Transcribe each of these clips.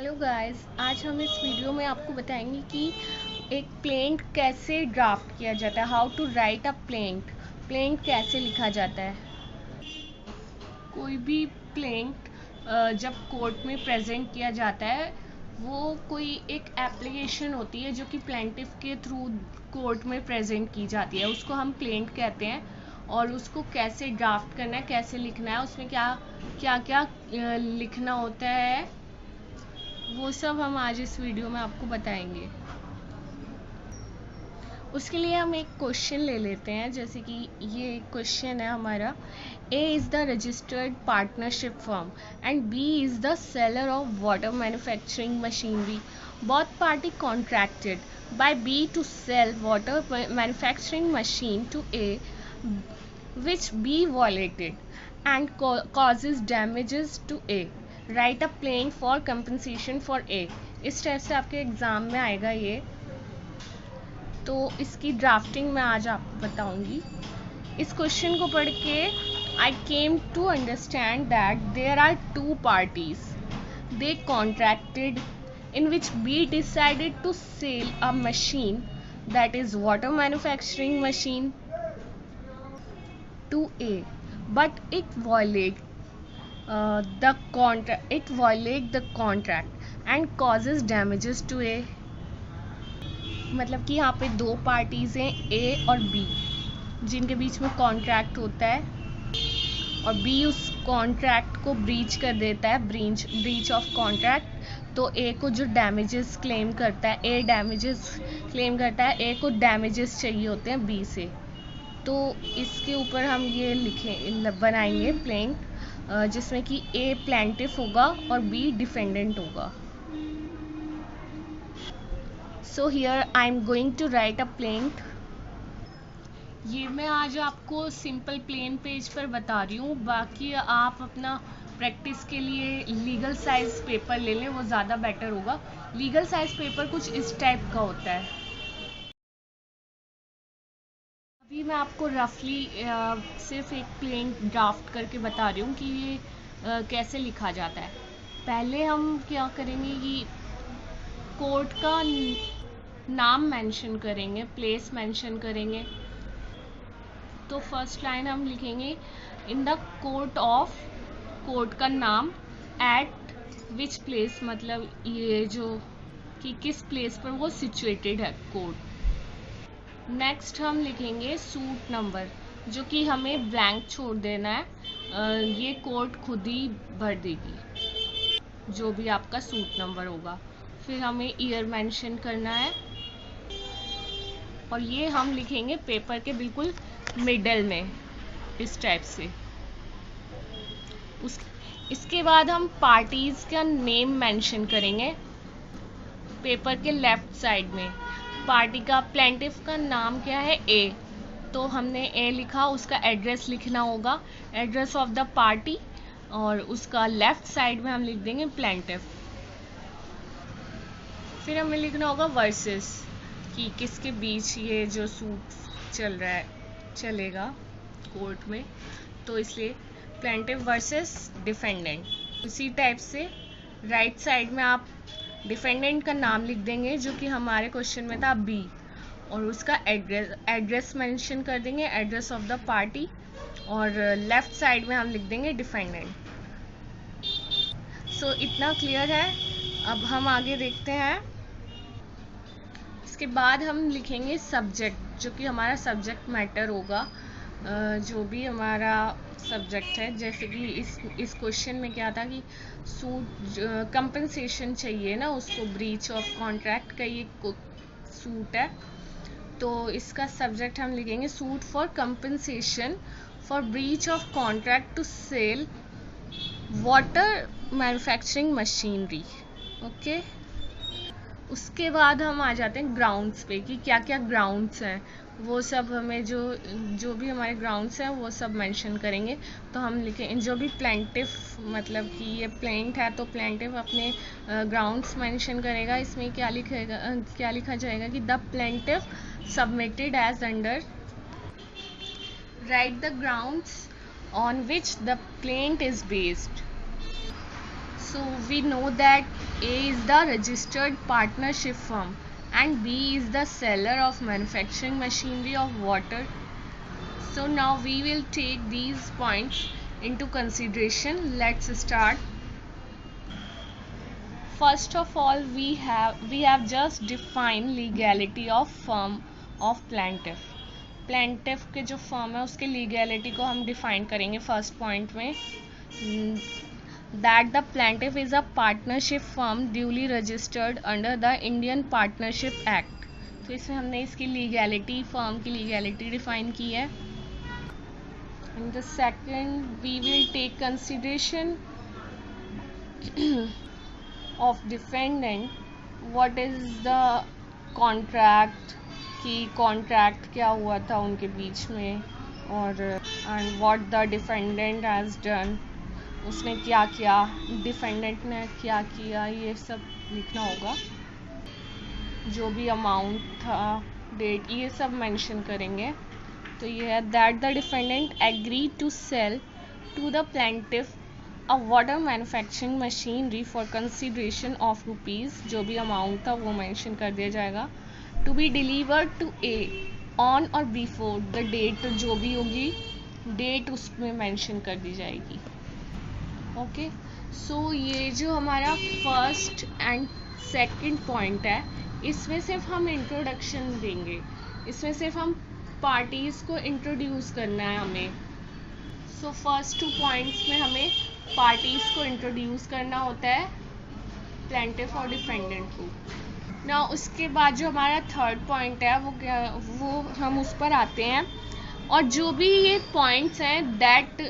Hello guys, आज हम इस वीडियो में आपको बताएंगे कि एक प्लेंट कैसे ड्राफ्ट किया जाता है। How to write a plaint कैसे लिखा जाता है। कोई भी प्लेंट जब कोर्ट में प्रेजेंट किया जाता है, वो कोई एक एप्लीकेशन होती है जो कि प्लेंटिफ के थ्रू कोर्ट में प्रेजेंट की जाती है। उसको हम प्लेंट कहते हैं। और उसको कैसे ड्राफ्ट करना है, कैसे लिखना है, उसमें क्या क्या क्या लिखना होता है, वो सब हम आज इस वीडियो में आपको बताएंगे। उसके लिए हम एक क्वेश्चन ले लेते हैं। जैसे कि ये क्वेश्चन है हमारा, A is the registered partnership firm and B is the seller of water manufacturing machinery. Both party contracted by B to sell water manufacturing machine to A which B violated and causes damages to A. Write a plaint for compensation for A. इस type से आपके exam में आएगा ये। तो इसकी drafting मैं आज आपको बताऊंगी। इस क्वेश्चन को पढ़ के I came to understand that there are two parties they contracted in which B decided to sell a machine, that is water manufacturing machine, to A, but it violate the contract and causes damages to A. मतलब कि यहाँ पे दो parties हैं, A और B, जिनके बीच में contract होता है और B उस कॉन्ट्रैक्ट को ब्रीच कर देता है, ब्रीच ऑफ कॉन्ट्रैक्ट। तो A को जो डैमेजेस क्लेम करता है, A डैमेजेस क्लेम करता है, A को डैमेजेस चाहिए होते हैं B से। तो इसके ऊपर हम ये बनाएंगे प्लेंट, जिसमें कि A प्लेंटिफ होगा और B डिफेंडेंट होगा। So here I am going to write a plaint. ये मैं आज आपको सिंपल प्लेन पेज पर बता रही हूँ, बाकी आप अपना प्रैक्टिस के लिए लीगल साइज पेपर ले लें, वो ज़्यादा बेटर होगा। लीगल साइज पेपर कुछ इस टाइप का होता है। अभी मैं आपको रफली सिर्फ एक प्लेन ड्राफ्ट करके बता रही हूँ कि ये कैसे लिखा जाता है। पहले हम क्या करेंगे कि कोर्ट का नाम मेंशन करेंगे, प्लेस मेंशन करेंगे। तो फर्स्ट लाइन हम लिखेंगे in the court of, court का नाम, एट विच प्लेस, मतलब ये जो कि किस प्लेस पर वो सिचुएटेड है कोर्ट। नेक्स्ट हम लिखेंगे सूट नंबर, जो कि हमें ब्लैंक छोड़ देना है। ये कोर्ट खुद ही भर देगी जो भी आपका सूट नंबर होगा। फिर हमें ईयर मेंशन करना है और ये हम लिखेंगे पेपर के बिल्कुल मिडल में, इस टाइप से। इसके बाद हम पार्टीज का नेम मेंशन करेंगे पेपर के लेफ्ट साइड में। पार्टी का, प्लेंटिफ का नाम क्या है, ए, तो हमने ए लिखा, उसका एड्रेस लिखना होगा, एड्रेस ऑफ द पार्टी, और उसका लेफ्ट साइड में हम लिख देंगे प्लेंटिफ। फिर हमें लिखना होगा वर्सेस, कि किसके बीच ये जो सूट चल रहा है चलेगा कोर्ट में, तो इसलिए प्लेंटिफ वर्सेस डिफेंडेंट। उसी टाइप से राइट साइड में आप डिफेंडेंट का नाम लिख देंगे, जो कि हमारे क्वेश्चन में था बी, और उसका एड्रेस मेंशन कर देंगे, एड्रेस ऑफ द पार्टी, और लेफ्ट साइड में हम लिख देंगे डिफेंडेंट। सो इतना क्लियर है। अब हम आगे देखते हैं। इसके बाद हम लिखेंगे सब्जेक्ट, जो कि हमारा सब्जेक्ट मैटर होगा, जो भी हमारा सब्जेक्ट है। जैसे कि इस क्वेश्चन में क्या था कि सूट कंपनसेशन चाहिए ना उसको, ब्रीच ऑफ कॉन्ट्रैक्ट का ये सूट है। तो इसका सब्जेक्ट हम लिखेंगे suit for compensation for breach of contract to sell water manufacturing machinery. Okay, उसके बाद हम आ जाते हैं ग्राउंड्स पे, कि क्या क्या ग्राउंड्स हैं, वो सब हमें जो भी हमारे ग्राउंड्स हैं वो सब मेंशन करेंगे। तो हम लिखें जो भी प्लेंटिफ, मतलब कि ये प्लेंट है तो प्लेंटिफ अपने ग्राउंड्स मेंशन करेगा। इसमें क्या लिखा जाएगा कि the plaintiff submitted as under, write the grounds on which the plaint is based. So we know that A is the registered partnership firm and B is the seller of manufacturing machinery of water. So now we will take these points into consideration. Let's start. First of all, we have just defined legality of firm of plaintiff. Plaintiff के जो firm है उसके legality को हम define करेंगे first point में, that the plaintiff is a partnership firm duly registered under the Indian Partnership Act. तो इसमें हमने इसकी लीगैलिटी, फर्म की लीगैलिटी डिफाइन की है. And the second we will take consideration of defendant. What is the contract, कि contract क्या हुआ था उनके बीच में, और and what the defendant has done, उसने क्या किया, डिफेंडेंट ने क्या किया, ये सब लिखना होगा. जो भी अमाउंट था, डेट, ये सब मेंशन करेंगे. तो ये है that the defendant agree to sell to the plaintiff a water manufacturing machinery for consideration of rupees. जो भी अमाउंट था वो मेंशन कर दिया जाएगा. To be delivered to A on or before the date, जो भी होगी डेट उसमें मेंशन कर दी जाएगी. ओके, सो ये जो हमारा फर्स्ट एंड सेकंड पॉइंट है, इसमें सिर्फ हम इंट्रोडक्शन देंगे. इसमें सिर्फ हम पार्टीज़ को इंट्रोड्यूस करना है हमें. सो फर्स्ट 2 पॉइंट्स में हमें पार्टीज़ को इंट्रोड्यूस करना होता है, प्लेंटिफ और डिफेंडेंट को. ना उसके बाद जो हमारा थर्ड पॉइंट है वो हम उस पर आते हैं. और जो भी ये पॉइंट्स हैं दैट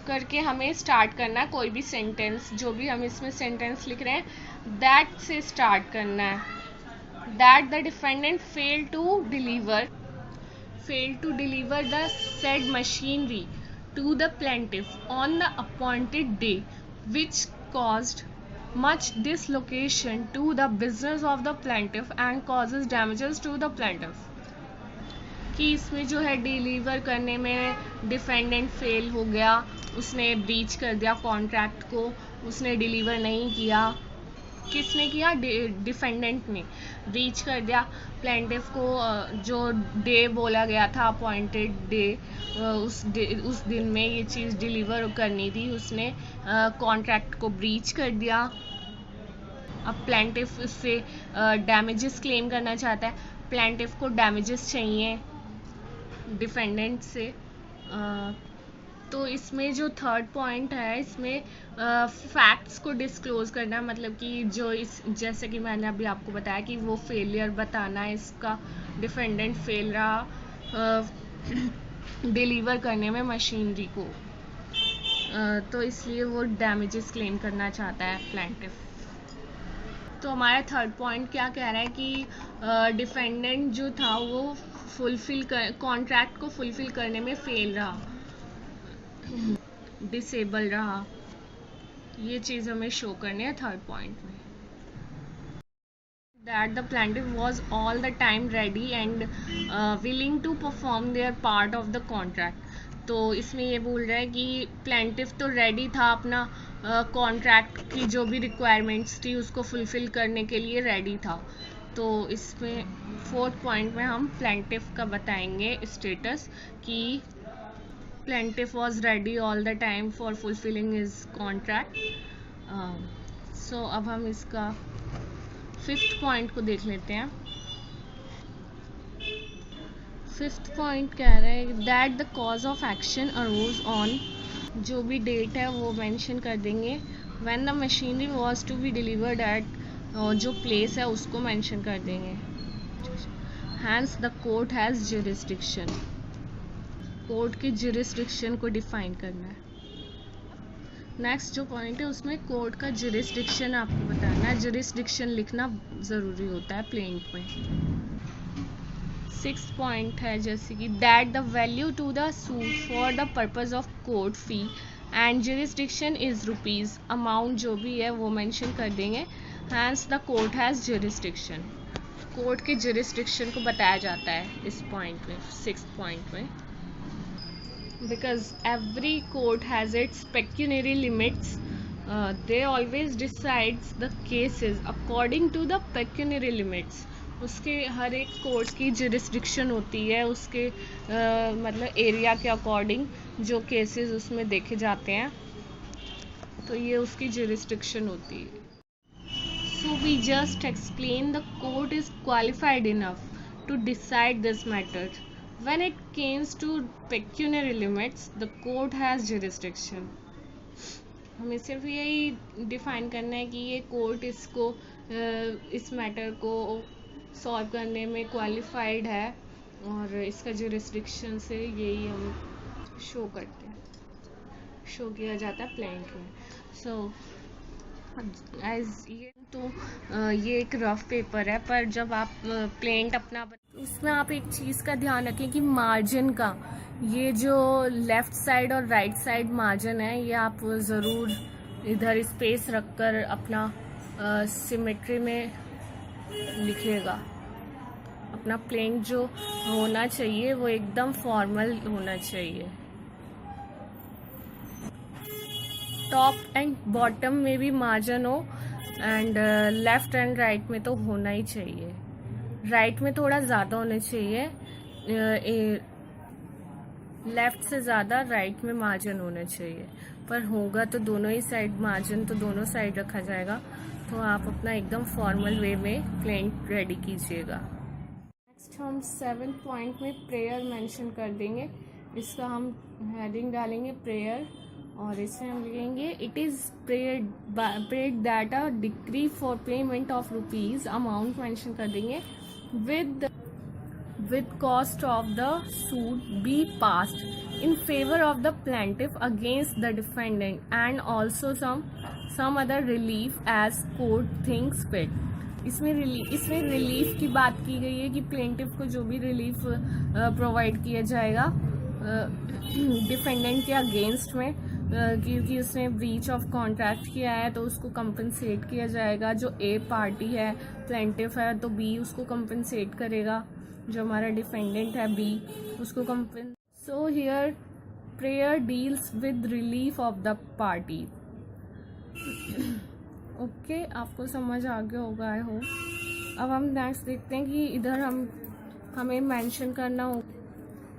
करके हमें स्टार्ट करना है. कोई भी सेंटेंस, जो भी हम इसमें सेंटेंस लिख रहे हैं, दैट से स्टार्ट करना है. That the defendant fail to deliver the said machinery to the plaintiff on the appointed day, which caused much dislocation to the business of the plaintiff and causes damages to the plaintiff. कि इसमें जो है deliver करने में defendant fail हो गया, उसने breach कर दिया कॉन्ट्रैक्ट को, उसने डिलीवर नहीं किया. किसने किया? डिफेंडेंट ने ब्रीच कर दिया. प्लेंटिफ को जो डे बोला गया था, अपॉइंटेड डे, उस दिन में ये चीज़ डिलीवर करनी थी, उसने कॉन्ट्रैक्ट को ब्रीच कर दिया. अब प्लेंटिफ उससे डैमेजेस क्लेम करना चाहता है. प्लेंटिफ को डैमेजेस चाहिए डिफेंडेंट से. तो इसमें जो थर्ड पॉइंट है, इसमें फैक्ट्स को डिस्क्लोज करना, मतलब कि जो जैसे कि मैंने अभी आपको बताया कि वो फेलियर बताना है, इसका डिफेंडेंट फेल रहा डिलीवर करने में मशीनरी को, तो इसलिए वो डैमेजेस क्लेम करना चाहता है प्लेंटिफ. तो हमारा थर्ड पॉइंट क्या कह रहा है कि डिफेंडेंट जो था वो कॉन्ट्रैक्ट को फुलफिल करने में फेल रहा, डिसेबल रहा. ये चीज़ हमें शो करनी है थर्ड पॉइंट में. That the plaintiff was all the time ready and willing to perform their part of the contract. तो इसमें ये बोल रहा है कि प्लेंटिफ तो रेडी था, अपना कॉन्ट्रैक्ट की जो भी रिक्वायरमेंट्स थी उसको फुलफिल करने के लिए रेडी था. तो इसमें फोर्थ पॉइंट में हम प्लेंटिफ का बताएंगे स्टेटस कि plaintiff was ready all the time for fulfilling his contract. So अब हम इसका फिफ्थ पॉइंट को देख लेते हैं. फिफ्थ पॉइंट कह रहा है that the cause of action arose on, जो भी डेट है वो मेंशन कर देंगे. When the machinery was to be delivered at, जो प्लेस है उसको मेंशन कर देंगे. Hence the court has jurisdiction, court की जुरिस्डिक्शन को डिफाइन करना है. नेक्स्ट जो पॉइंट है उसमें कोर्ट का जुरिस्डिक्शन आपको बताना है. जुरिस्डिक्शन लिखना ज़रूरी होता है प्लेंट में. सिक्स्थ पॉइंट है जैसे कि that the value to the suit for the purpose of court fee and jurisdiction is rupees. Amount जो भी है वो मेंशन कर देंगे. Hence the court has jurisdiction, court के जुरिस्डिक्शन को बताया जाता है इस पॉइंट में, सिक्स्थ पॉइंट में. Because every court has its pecuniary limits they always decides the cases according to the pecuniary limits. उसके हर एक कोर्ट की जुरिस्डिक्शन होती है उसके मतलब एरिया के अकॉर्डिंग जो केसेस उसमें देखे जाते हैं, तो ये उसकी जुरिस्डिक्शन होती है. So we just explain the court is qualified enough to decide this matter. When it comes to pecuniary limits, the court has jurisdiction. हमें सिर्फ यही डिफाइन करना है कि ये कोर्ट इसको इस मैटर को सॉल्व करने में क्वालिफाइड है और इसका जुरिस्डिक्शन से यही हम शो करते हैं, शो किया जाता है प्लेंट में. सो एज ये तो ये एक रफ पेपर है, पर जब आप प्लेंट अपना उसमें आप एक चीज़ का ध्यान रखें कि मार्जिन का ये जो लेफ़्ट साइड और राइट साइड मार्जिन है ये आप ज़रूर इधर स्पेस रखकर अपना सिमेट्री में लिखिएगा. अपना प्लेंट जो होना चाहिए वो एकदम फॉर्मल होना चाहिए. टॉप एंड बॉटम में भी मार्जिन हो एंड लेफ्ट एंड राइट में तो होना ही चाहिए. राइट में थोड़ा ज़्यादा होना चाहिए, लेफ्ट से ज़्यादा राइट में मार्जिन होना चाहिए, पर होगा तो दोनों ही साइड मार्जिन तो दोनों साइड रखा जाएगा. तो आप अपना एकदम फॉर्मल वे में प्लेंट रेडी कीजिएगा. नेक्स्ट हम 7th पॉइंट में प्रेयर मेंशन कर देंगे. इसका हम हेडिंग डालेंगे प्रेयर और इसमें हम लिखेंगे it is prayed that a decree for payment of rupees amount mention कर देंगे with cost of the suit be passed in favor of the plaintiff against the defendant and also some other relief as court thinks fit. इसमें relief की बात की गई है कि plaintiff को जो भी रिलीफ प्रोवाइड किया जाएगा डिफेंडेंट के अगेंस्ट में, क्योंकि उसने ब्रीच ऑफ कॉन्ट्रैक्ट किया है तो उसको कंपनसेट किया जाएगा. जो ए पार्टी है प्लेंटिफ है तो बी उसको कंपनसेट करेगा, जो हमारा डिफेंडेंट है बी उसको कंपन. So here prayer deals with relief of the party. Okay, आपको समझ आ गया होगा आई होप. अब हम नेक्स्ट देखते हैं कि इधर हमें मेंशन करना हो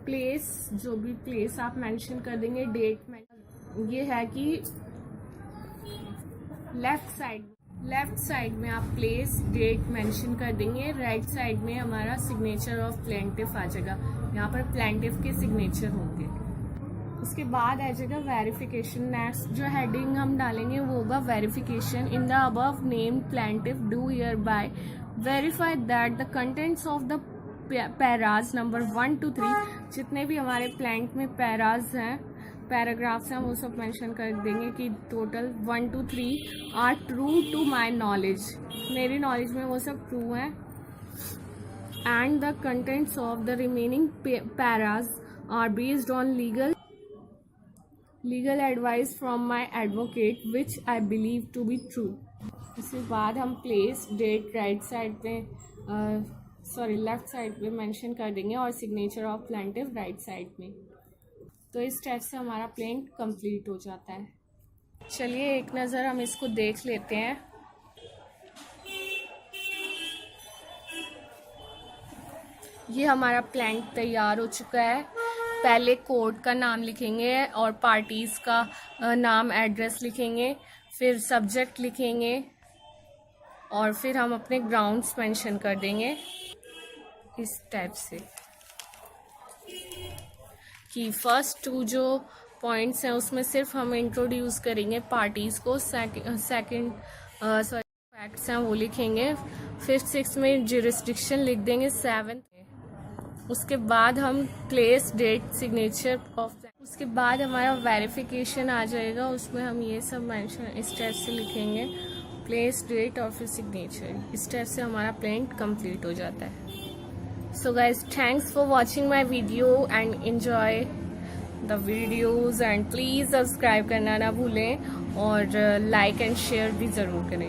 प्लेस, जो भी प्लेस आप मेंशन कर देंगे. डेट में ये है कि लेफ्ट साइड में आप प्लेस डेट मेंशन कर देंगे, राइट साइड में हमारा सिग्नेचर ऑफ प्लेंटिफ आ जाएगा. यहाँ पर प्लेंटिफ के सिग्नेचर होंगे. उसके बाद आ जाएगा वेरिफिकेशन. नेक्स्ट जो हेडिंग हम डालेंगे वो होगा verification. In the above name plaintiff do here bye verify that the contents of the paras number 1 to 3, जितने भी हमारे प्लेंट में पैराज हैं पैराग्राफ्स हैं वो सब मेंशन कर देंगे कि total 1 to 3 are true to my knowledge, मेरी नॉलेज में वो सब ट्रू हैं. And the contents of the remaining paras are based on legal advice from my advocate which I believe to be true. इसके बाद हम प्लेस डेट राइट साइड पे left side पे मेंशन कर देंगे और signature of plaintiff right side में. तो इस स्टेप से हमारा प्लेंट कंप्लीट हो जाता है. चलिए एक नज़र हम इसको देख लेते हैं. ये हमारा प्लेंट तैयार हो चुका है. पहले कोर्ट का नाम लिखेंगे और पार्टीज़ का नाम एड्रेस लिखेंगे, फिर सब्जेक्ट लिखेंगे और फिर हम अपने ग्राउंड्स मेंशन कर देंगे इस टाइप से कि फर्स्ट 2 जो पॉइंट्स हैं उसमें सिर्फ हम इंट्रोड्यूस करेंगे पार्टीज़ को. सेकंड फैक्ट्स हैं वो लिखेंगे. 5th 6th में जुरिस्डिक्शन लिख देंगे. 7th उसके बाद हम प्लेस डेट सिग्नेचर ऑफ. उसके बाद हमारा वेरिफिकेशन आ जाएगा, उसमें हम ये सब मेंशन इस टाइप से लिखेंगे प्लेस डेट और फिर सिग्नेचर. इस टाइप से हमारा प्लेंट कंप्लीट हो जाता है. So guys, thanks for watching my video and enjoy the videos and please subscribe करना ना भूलें और like and share भी ज़रूर करें.